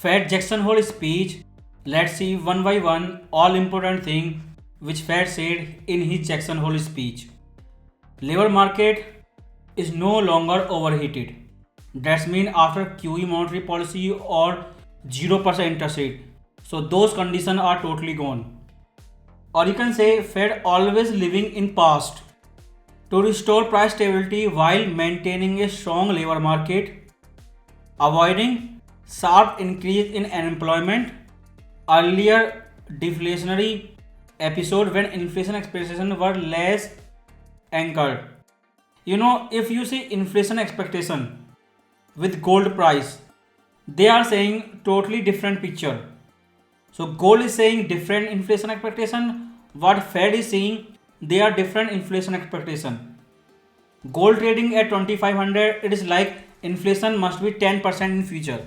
Fed Jackson Hole speech. Let's see one by one all important thing which Fed said in his Jackson Hole speech. Labor market is no longer overheated. That's mean after QE monetary policy or 0% interest rate. So those conditions are totally gone. Or you can say Fed always living in past to restore price stability while maintaining a strong labor market, avoiding sharp increase in unemployment. Earlier deflationary episode when inflation expectations were less anchored. If you see inflation expectation with gold price, they are saying totally different picture. So gold is saying different inflation expectation. What Fed is saying, they are different inflation expectation. Gold trading at 2500, it is like inflation must be 10% in future.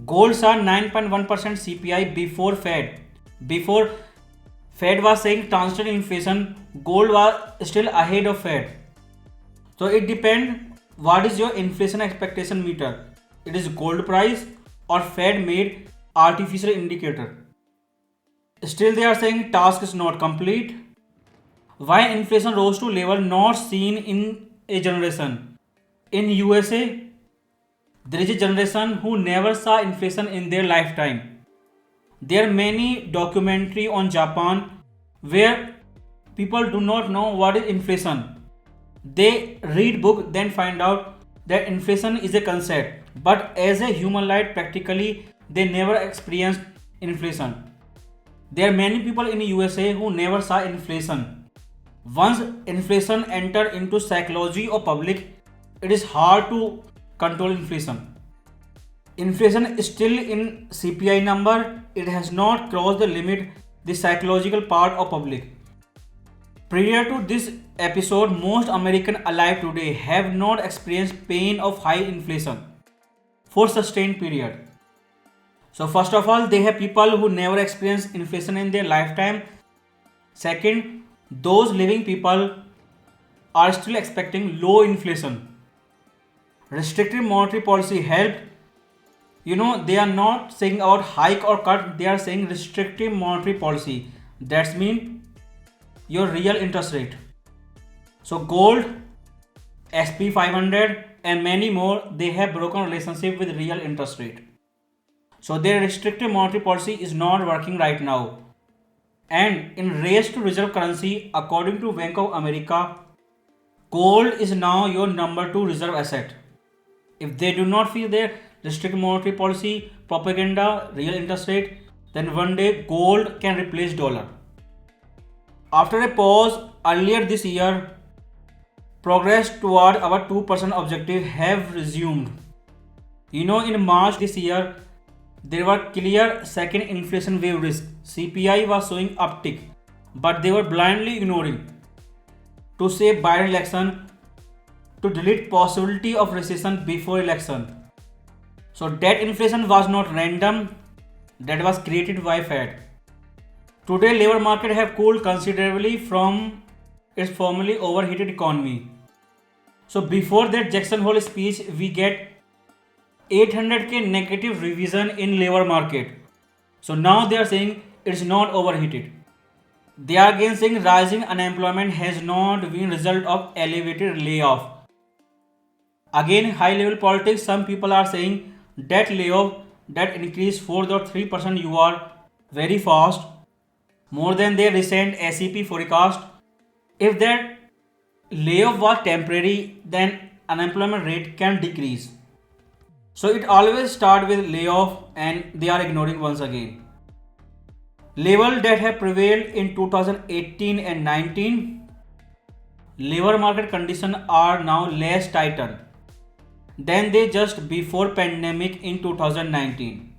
Gold saw 9.1% CPI before Fed. Before Fed was saying transitory inflation, gold was still ahead of Fed. So it depends what is your inflation expectation meter. It is gold price or Fed made artificial indicator. Still they are saying task is not complete. Why inflation rose to level not seen in a generation? In USA, there is a generation who never saw inflation in their lifetime. There are many documentary on Japan where people do not know what is inflation. They read book then find out that inflation is a concept, but as a human life practically they never experienced inflation. There are many people in USA who never saw inflation. Once inflation enter into psychology or public, it is hard to control inflation. Inflation is still in CPI number, it has not crossed the limit, the psychological part of public. Prior to this episode, most Americans alive today have not experienced pain of high inflation for sustained period. So first of all, they have people who never experienced inflation in their lifetime. Second, those living people are still expecting low inflation. Restrictive monetary policy helped. They are not saying about hike or cut, they are saying restrictive monetary policy. That's mean your real interest rate. So gold, SP 500 and many more, they have broken relationship with real interest rate. So their restrictive monetary policy is not working right now. And in race to reserve currency, according to Bank of America, gold is now your number 2 reserve asset. If they do not feel their restrictive monetary policy, propaganda, real interest rate, then one day gold can replace dollar. After a pause earlier this year, progress toward our 2% objective have resumed. In March this year, there were clear second inflation wave risk. CPI was showing uptick, but they were blindly ignoring to save Biden election, to delete possibility of recession before election. So that inflation was not random, that was created by Fed. Today labor market have cooled considerably from its formerly overheated economy. So before that Jackson Hole speech, we get 800k negative revision in labor market. So now they are saying it's not overheated. They are again saying rising unemployment has not been result of elevated layoff. Again high level politics, some people are saying that layoff that increased 4.3% you are very fast, more than their recent SEP forecast. If that layoff was temporary, then unemployment rate can decrease. So it always start with layoff and they are ignoring once again. Level that have prevailed in 2018 and 19, labor market conditions are now less tightened than they just before pandemic in 2019.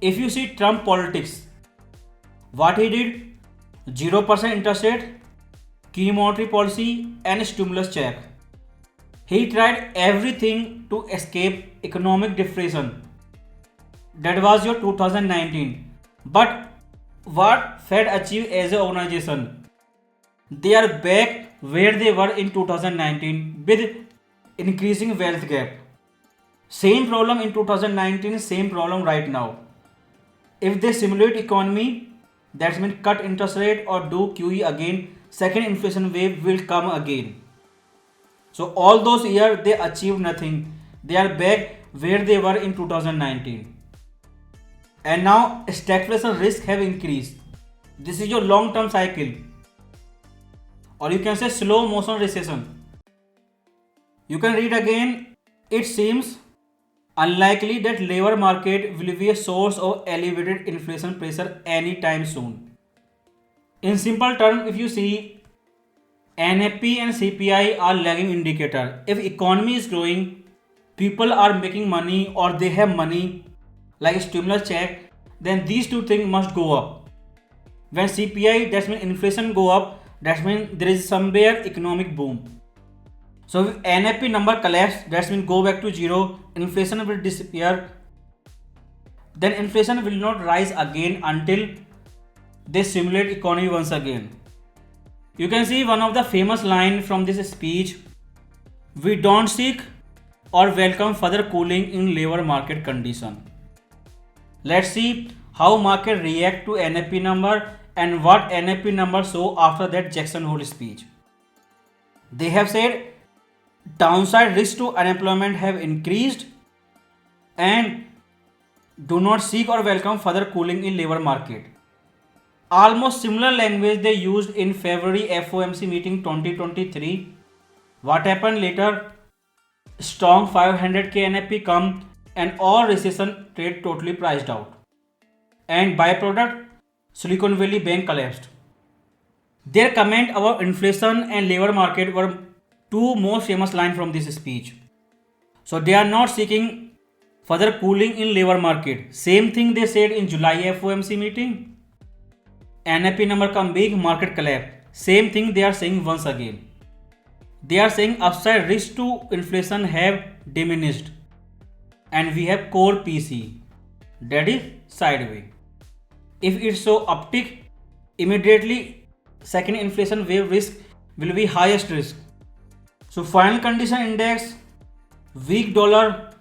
If you see Trump politics, what he did, 0% interest rate, key monetary policy and stimulus check. He tried everything to escape economic depression. That was your 2019. But what Fed achieved as an organization? They are back where they were in 2019 with increasing wealth gap. Same problem in 2019, same problem right now. If they simulate economy, that means cut interest rate or do QE again, second inflation wave will come again. So all those years they achieved nothing. They are back where they were in 2019. And now stagflation risk have increased. This is your long-term cycle. Or you can say slow motion recession. You can read again. It seems unlikely that labor market will be a source of elevated inflation pressure anytime soon. In simple terms, if you see NFP and CPI are lagging indicator. If economy is growing, people are making money or they have money like a stimulus check, then these two things must go up. When CPI, that means inflation go up, that means there is somewhere economic boom. So if NFP number collapse, that means go back to zero, inflation will disappear. Then inflation will not rise again until they simulate economy once again. You can see one of the famous line from this speech. We don't seek or welcome further cooling in labor market condition. Let's see how market react to NFP number and what NFP number show after that Jackson Hole speech. They have said downside risk to unemployment have increased and do not seek or welcome further cooling in labor market. Almost similar language they used in February FOMC meeting 2023. What happened later? Strong 500k NFP come and all recession trade totally priced out. And byproduct, Silicon Valley Bank collapsed. Their comment about inflation and labor market were two most famous lines from this speech. So they are not seeking further cooling in labor market. Same thing they said in July FOMC meeting. NFP number come big, market collapse. Same thing they are saying once again. They are saying upside risk to inflation have diminished and we have core PC, that is sideways. If it show uptick, immediately second inflation wave risk will be highest risk. So final condition index, weak dollar,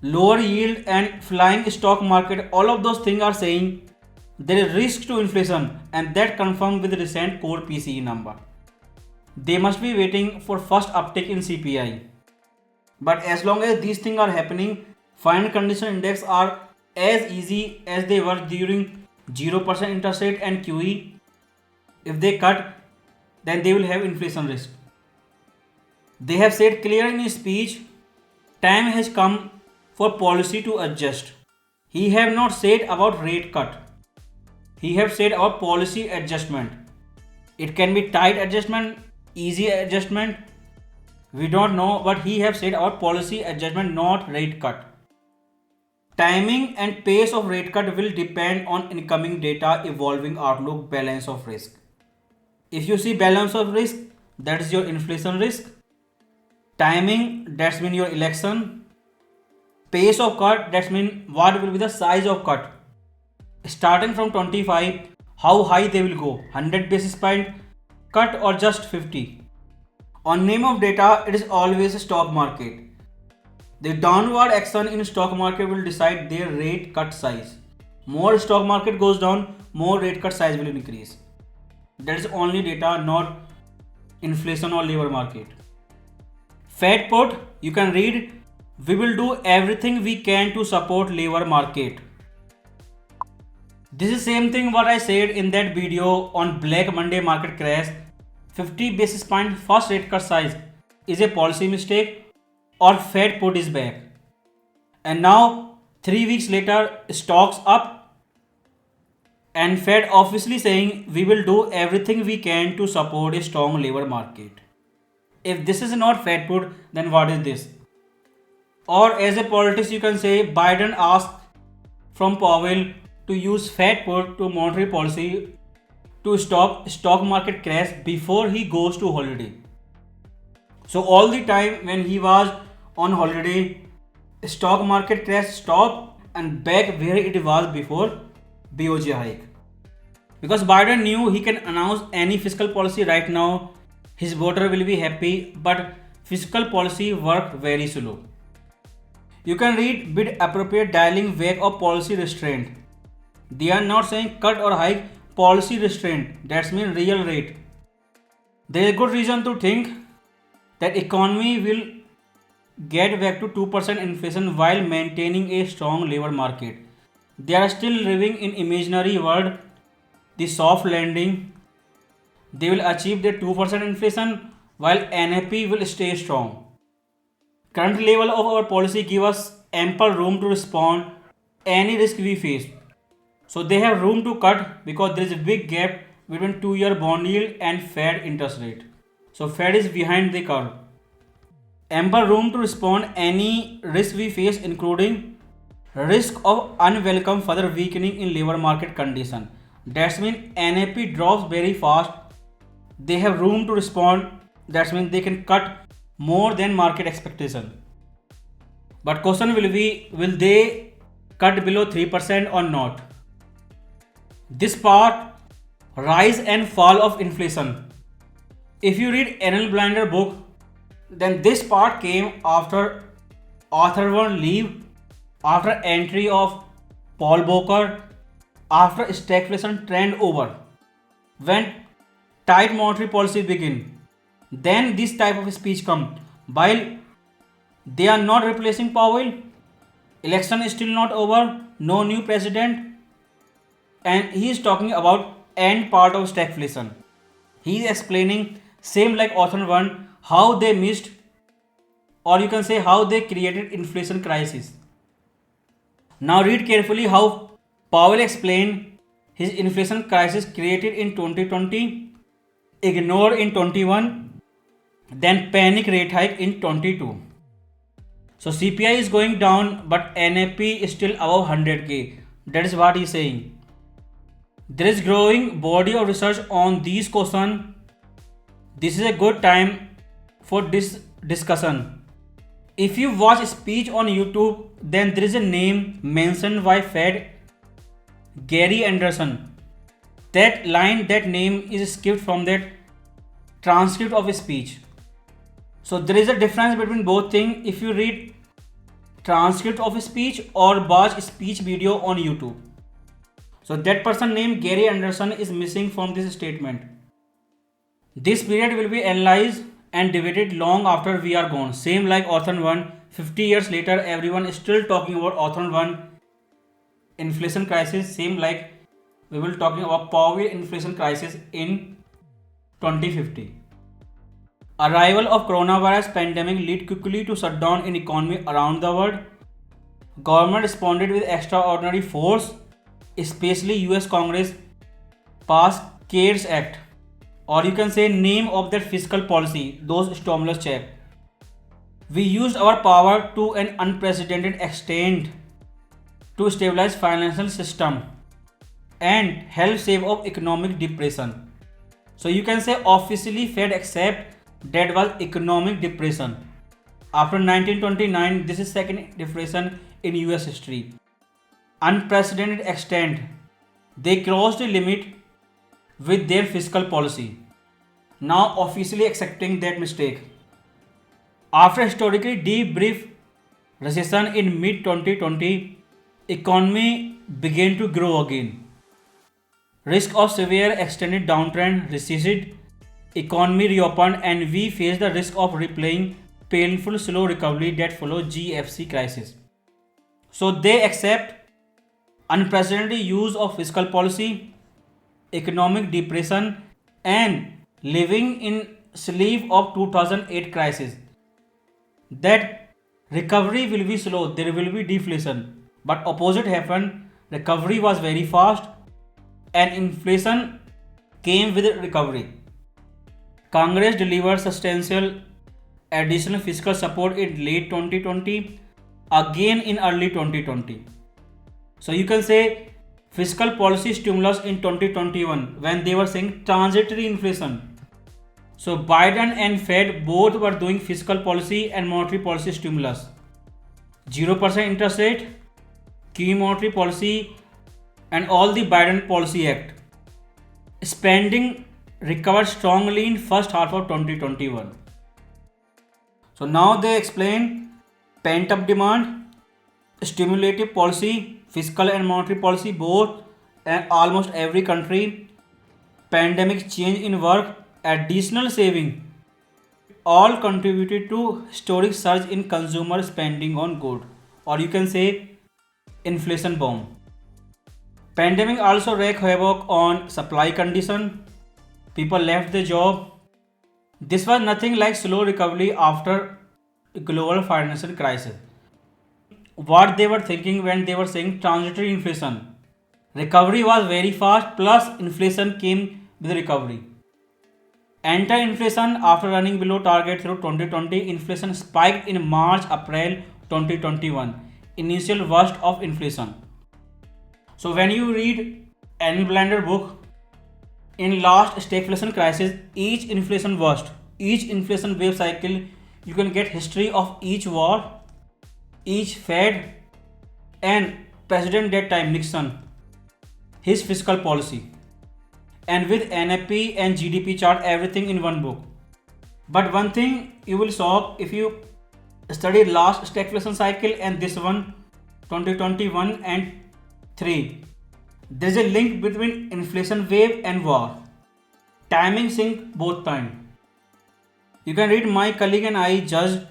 lower yield and flying stock market, all of those things are saying there is risk to inflation and that confirmed with recent core PCE number. They must be waiting for first uptick in CPI. But as long as these things are happening, final condition index are as easy as they were during 0% interest rate and QE. If they cut, then they will have inflation risk. They have said clear in his speech, time has come for policy to adjust. He have not said about rate cut. He have said about policy adjustment. It can be tight adjustment, easy adjustment. We don't know, but he have said about policy adjustment, not rate cut. Timing and pace of rate cut will depend on incoming data, evolving outlook, balance of risk. If you see balance of risk, that is your inflation risk. Timing, that's mean your election. Pace of cut, that's mean what will be the size of cut. Starting from 25, how high they will go, 100 basis point cut or just 50. On name of data, it is always a stock market. The downward action in stock market will decide their rate cut size. More stock market goes down, more rate cut size will increase. That is only data, not inflation or labor market. Fed put, you can read, we will do everything we can to support labor market. This is same thing what I said in that video on Black Monday market crash. 50 basis point first rate cut size is a policy mistake or Fed put is back. And now 3 weeks later stocks up and Fed obviously saying we will do everything we can to support a strong labor market. If this is not Fed put, then what is this? Or as a politician you can say Biden asked from Powell to use Fed put to monetary policy to stop stock market crash before he goes to holiday. So all the time when he was on holiday, stock market crash stopped and back where it was before BOJ hike. Because Biden knew he can announce any fiscal policy right now, his voter will be happy, but fiscal policy worked very slow. You can read bid appropriate dialing wake of policy restraint. They are not saying cut or hike, policy restraint. That's mean real rate. There is a good reason to think that economy will get back to 2% inflation while maintaining a strong labor market. They are still living in imaginary world, the soft landing. They will achieve their 2% inflation while NAP will stay strong. Current level of our policy give us ample room to respond any risk we face. So they have room to cut because there is a big gap between 2-year bond yield and Fed interest rate. So Fed is behind the curve. Ample room to respond any risk we face, including risk of unwelcome further weakening in labor market condition. That's mean NAP drops very fast. They have room to respond. That means they can cut more than market expectation. But question will be, will they cut below 3% or not? This part, rise and fall of inflation. If you read Enel Blinder book, then this part came after Arthur Von leave, after entry of Paul Volcker, after stagflation trend over, when tight monetary policy begin. Then this type of speech come. While they are not replacing Powell, election is still not over, no new president, and he is talking about end part of stagflation. He is explaining same like author one how they missed, or you can say how they created inflation crisis. Now read carefully how Powell explained his inflation crisis created in 2020, ignored in 21, then panic rate hike in 22. So CPI is going down but NAP is still above 100k. That is what he is saying. There is growing body of research on these questions. This is a good time for this discussion. If you watch a speech on YouTube, then there is a name mentioned by Fed, Gary Anderson. That line, that name is skipped from that transcript of a speech. So there is a difference between both things if you read transcript of a speech or watch a speech video on YouTube. So that person named Gary Anderson is missing from this statement. This period will be analyzed and debated long after we are gone. Same like Orthon 1, 50 years later everyone is still talking about Orthon 1 inflation crisis. Same like we will talking about Powell inflation crisis in 2050. Arrival of coronavirus pandemic led quickly to shut down in economy around the world. Government responded with extraordinary force, especially US Congress passed CARES Act, or you can say name of that fiscal policy, those stimulus check. We used our power to an unprecedented extent to stabilize financial system and help save of economic depression. So you can say officially Fed accept that was economic depression. After 1929, this is second depression in US history. Unprecedented extent. They crossed the limit with their fiscal policy. Now officially accepting that mistake. After historically deep brief recession in mid 2020, economy began to grow again. Risk of severe extended downtrend receded, economy reopened, and we face the risk of replaying painful slow recovery that followed GFC crisis. So they accept unprecedented use of fiscal policy, economic depression, and living in sleeve of 2008 crisis. That recovery will be slow, there will be deflation, but opposite happened. Recovery was very fast and inflation came with recovery. Congress delivered substantial additional fiscal support in late 2020, again in early 2020. So you can say fiscal policy stimulus in 2021 when they were saying transitory inflation. So Biden and Fed both were doing fiscal policy and monetary policy stimulus. 0% interest rate, key monetary policy, and all the Biden Policy Act. Spending recovered strongly in first half of 2021. So now they explain pent up demand, stimulative policy, fiscal and monetary policy both, and almost every country, pandemic change in work, additional saving, all contributed to historic surge in consumer spending on good, or you can say inflation bomb. Pandemic also wreaked havoc on supply condition. People left their job. This was nothing like slow recovery after global financial crisis. What they were thinking when they were saying transitory inflation. Recovery was very fast, plus inflation came with recovery. Anti-inflation after running below target through 2020, inflation spiked in March-April 2021, initial worst of inflation. So when you read Annie Blender book, in last stagflation crisis, each inflation worst, each inflation wave cycle, you can get history of each war, each Fed, and President that time Nixon, his fiscal policy, and with NFP and GDP chart, everything in one book. But one thing you will shock if you study last stagflation cycle and this one 2021 and 3. There is a link between inflation wave and war. Timing sync both time. You can read my colleague and I judged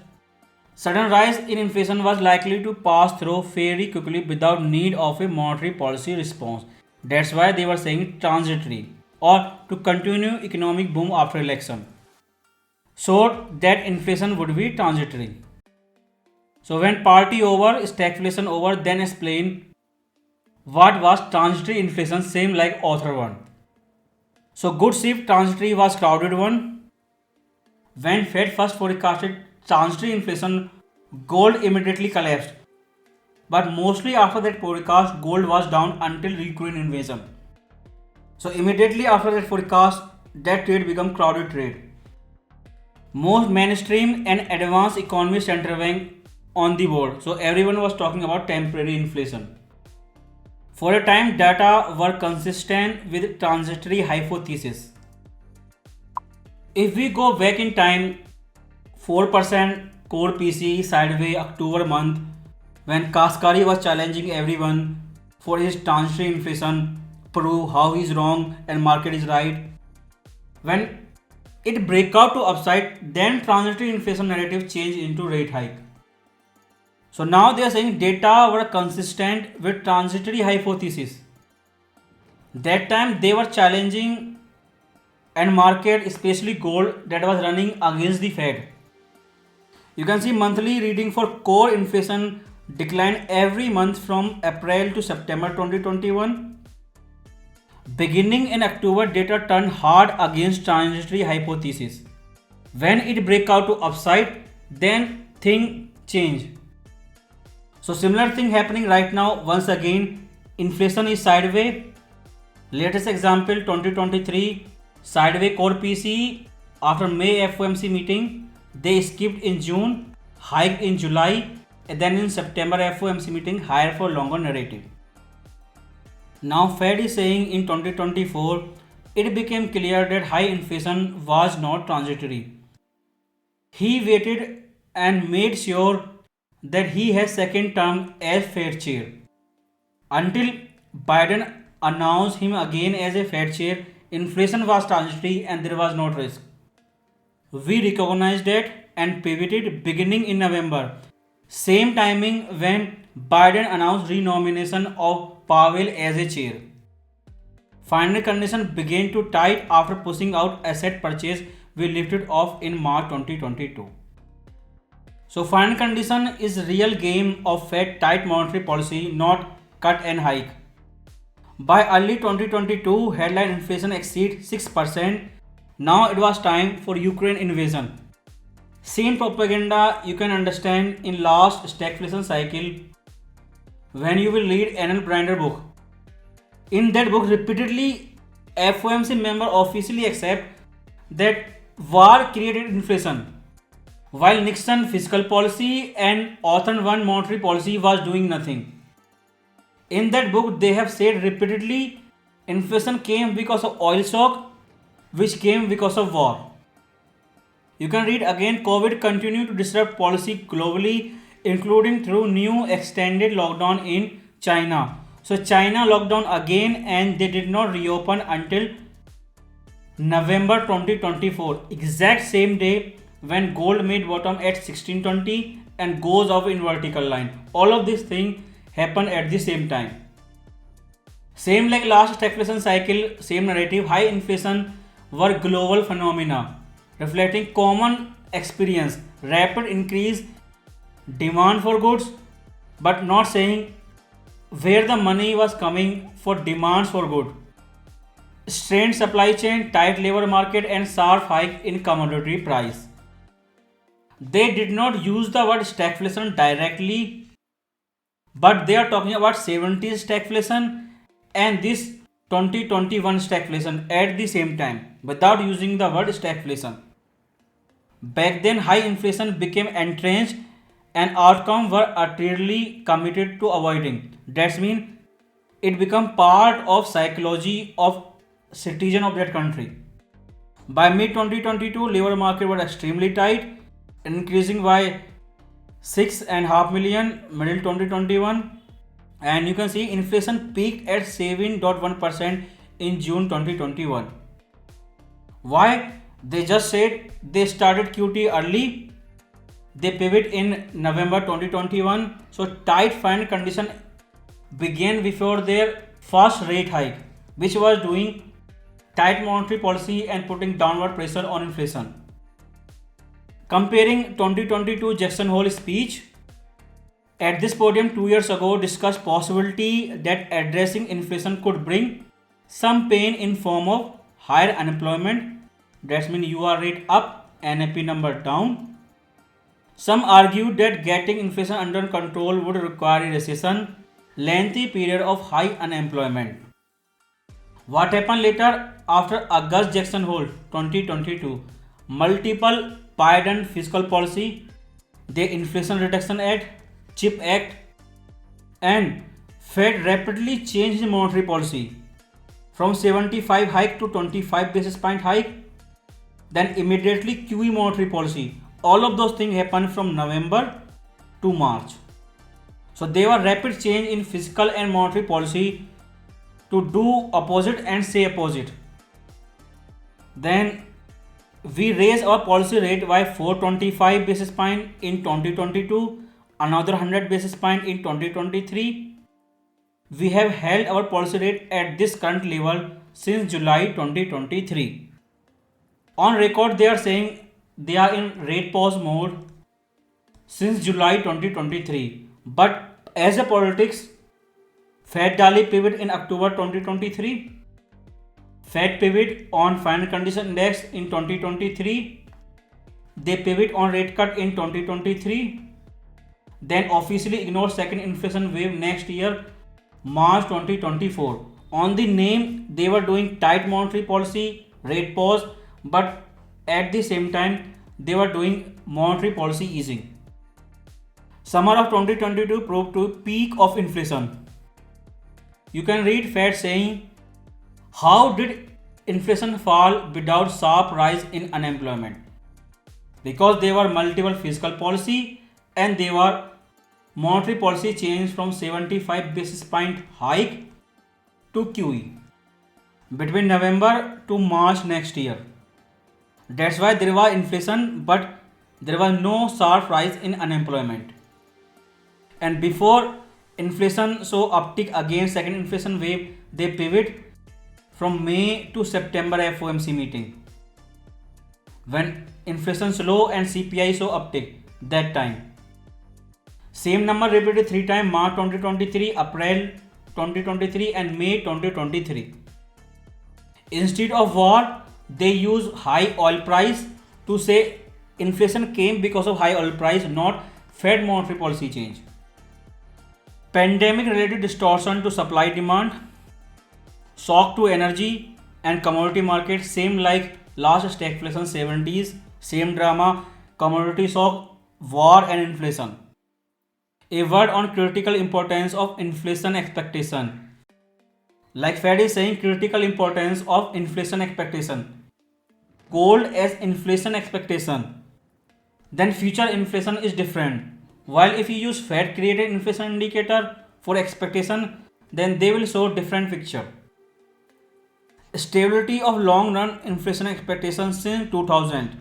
sudden rise in inflation was likely to pass through very quickly without need of a monetary policy response. That's why they were saying transitory or to continue economic boom after election. So that inflation would be transitory. So when party over, stagflation over, then explain what was transitory inflation, same like author one. So good shift transitory was crowded one. When Fed first forecasted transitory inflation, gold immediately collapsed. But mostly after that forecast, gold was down until Ukraine invasion. So immediately after that forecast, that trade became crowded trade. Most mainstream and advanced economy central bank on the board. So everyone was talking about temporary inflation. For a time, data were consistent with transitory hypothesis. If we go back in time, 4% core PCE sideways October month, when Kaskari was challenging everyone for his transitory inflation, prove how he's wrong and market is right. When it break out to upside, then transitory inflation narrative changed into rate hike. So now they are saying data were consistent with transitory hypothesis. That time they were challenging and market, especially gold, that was running against the Fed. You can see monthly reading for core inflation declined every month from April to September 2021. Beginning in October, data turned hard against transitory hypothesis. When it break out to upside, then thing change. So similar thing happening right now. Once again, inflation is sideways. Latest example 2023 sideways core PCE after May FOMC meeting. They skipped in June, hiked in July, and then in September FOMC meeting higher for longer narrative. Now Fed is saying in 2024 it became clear that high inflation was not transitory. He waited and made sure that he has second term as Fed chair. Until Biden announced him again as a Fed chair, inflation was transitory and there was no risk. We recognized that and pivoted beginning in November. Same timing when Biden announced renomination of Powell as a chair. Final condition began to tight after pushing out asset purchase we lifted off in March 2022. So final condition is real game of Fed tight monetary policy, not cut and hike. By early 2022, headline inflation exceed 6%. Now it was time for Ukraine invasion. Same propaganda you can understand in last stagflation cycle when you will read Annie Blender book. In that book, repeatedly FOMC member officially accept that war created inflation, while Nixon fiscal policy and Author 1 monetary policy was doing nothing. In that book, they have said repeatedly inflation came because of oil shock, which came because of war. You can read again, COVID continued to disrupt policy globally including through new extended lockdown in China. So China locked down again and they did not reopen until November 2024, exact same day when gold made bottom at 1620 and goes off in vertical line. All of these things happen at the same time. Same like last stagflation cycle, same narrative, high inflation were global phenomena reflecting common experience, rapid increase demand for goods, but not saying where the money was coming for demands for good. Strained supply chain, tight labor market, and sharp hike in commodity price. They did not use the word stagflation directly, but they are talking about 70s stagflation and this 2021 stagflation at the same time without using the word stagflation. Back then, high inflation became entrenched and outcomes were utterly committed to avoiding. That means it became part of psychology of citizen of that country. By mid 2022, labor market was extremely tight, increasing by 6.5 million middle 2021, and you can see inflation peaked at 7.1% in June 2021. Why? They just said they started QT early. They pivot in November 2021. So tight financial condition began before their first rate hike, which was doing tight monetary policy and putting downward pressure on inflation. Comparing 2022 Jackson Hole speech at this podium 2 years ago discussed possibility that addressing inflation could bring some pain in form of higher unemployment. That means UR rate up, NAP number down. Some argued that getting inflation under control would require a recession, lengthy period of high unemployment. What happened later after August Jackson Hole 2022? Multiple Biden fiscal policy, the Inflation Reduction Act, CHIP Act, and Fed rapidly changed monetary policy from 75 hike to 25 basis point hike, then immediately QE monetary policy. All of those things happened from November to March. So there were rapid change in fiscal and monetary policy to do opposite and say opposite. Then we raise our policy rate by 425 basis point in 2022, another 100 basis point in 2023. We have held our policy rate at this current level since July 2023. On record, they are saying they are in rate pause mode since July 2023. But as a politics, Fed Dali pivot in October 2023. Fed pivot on final condition index in 2023. They pivot on rate cut in 2023. Then officially ignore second inflation wave next year, March 2024. On the name, they were doing tight monetary policy, rate pause, but at the same time, they were doing monetary policy easing. Summer of 2022 proved to peak of inflation. You can read Fed saying, how did inflation fall without sharp rise in unemployment? Because there were multiple fiscal policy and there were monetary policy change from 75 basis point hike to QE between November to March next year. That's why there was inflation, but there was no sharp rise in unemployment. And before inflation saw uptick again, second inflation wave, they pivot from May to September FOMC meeting. When inflation slow and CPI saw uptick that time. Same number repeated 3 times: March 2023, April 2023 and May 2023. Instead of war, they use high oil price to say inflation came because of high oil price, not Fed monetary policy change. Pandemic related distortion to supply demand, shock to energy and commodity market, same like last stagflation 70s, same drama, commodity shock, war and inflation. A word on critical importance of inflation expectation. Like Fed is saying, critical importance of inflation expectation. Gold as inflation expectation. Then future inflation is different. While if you use Fed created inflation indicator for expectation, then they will show different picture. Stability of long run inflation expectations since 2000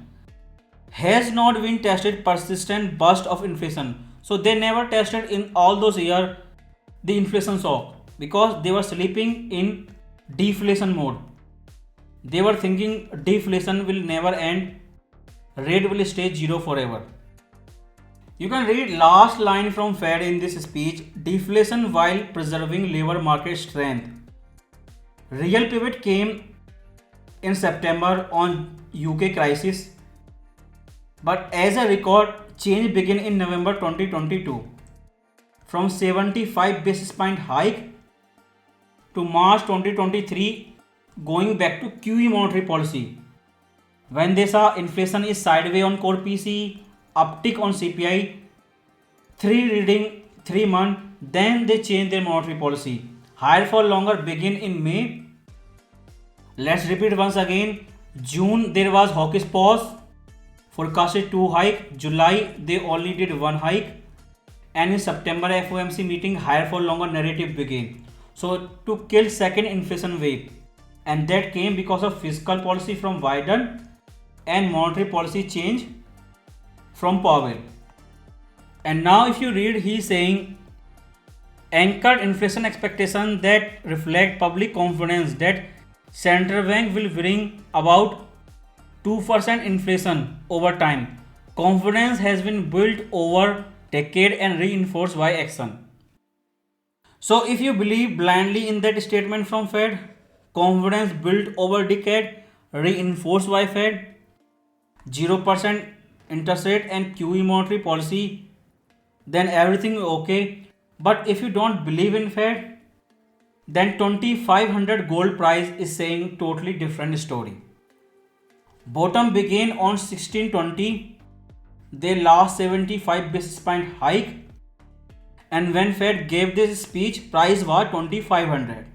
has not been tested persistent burst of inflation. So they never tested in all those years the inflation shock because they were sleeping in deflation mode. They were thinking deflation will never end, rate will stay zero forever. You can read last line from Fed in this speech: deflation while preserving labor market strength. Real pivot came in September on UK crisis, but as a record, change began in November 2022 from 75 basis point hike to March 2023 going back to QE monetary policy. When they saw inflation is sideways on core PCE, uptick on CPI, 3 reading 3 months, then they changed their monetary policy. Higher for longer begin in May. Let's repeat once again. June there was hawkish pause, forecasted 2 hike. July they only did 1 hike, and in September FOMC meeting higher for longer narrative began. So to kill second inflation wave, and that came because of fiscal policy from Biden and monetary policy change from Powell. And now if you read, he is saying anchored inflation expectation that reflect public confidence that central bank will bring about 2% inflation over time. Confidence has been built over decade and reinforced by action. So if you believe blindly in that statement from Fed, confidence built over decade, reinforced by Fed, 0% interest rate and QE monetary policy, then everything okay. But if you don't believe in Fed, then 2500 gold price is saying totally different story. Bottom began on 1620, they lost 75 basis point hike, and when Fed gave this speech, price was 2500.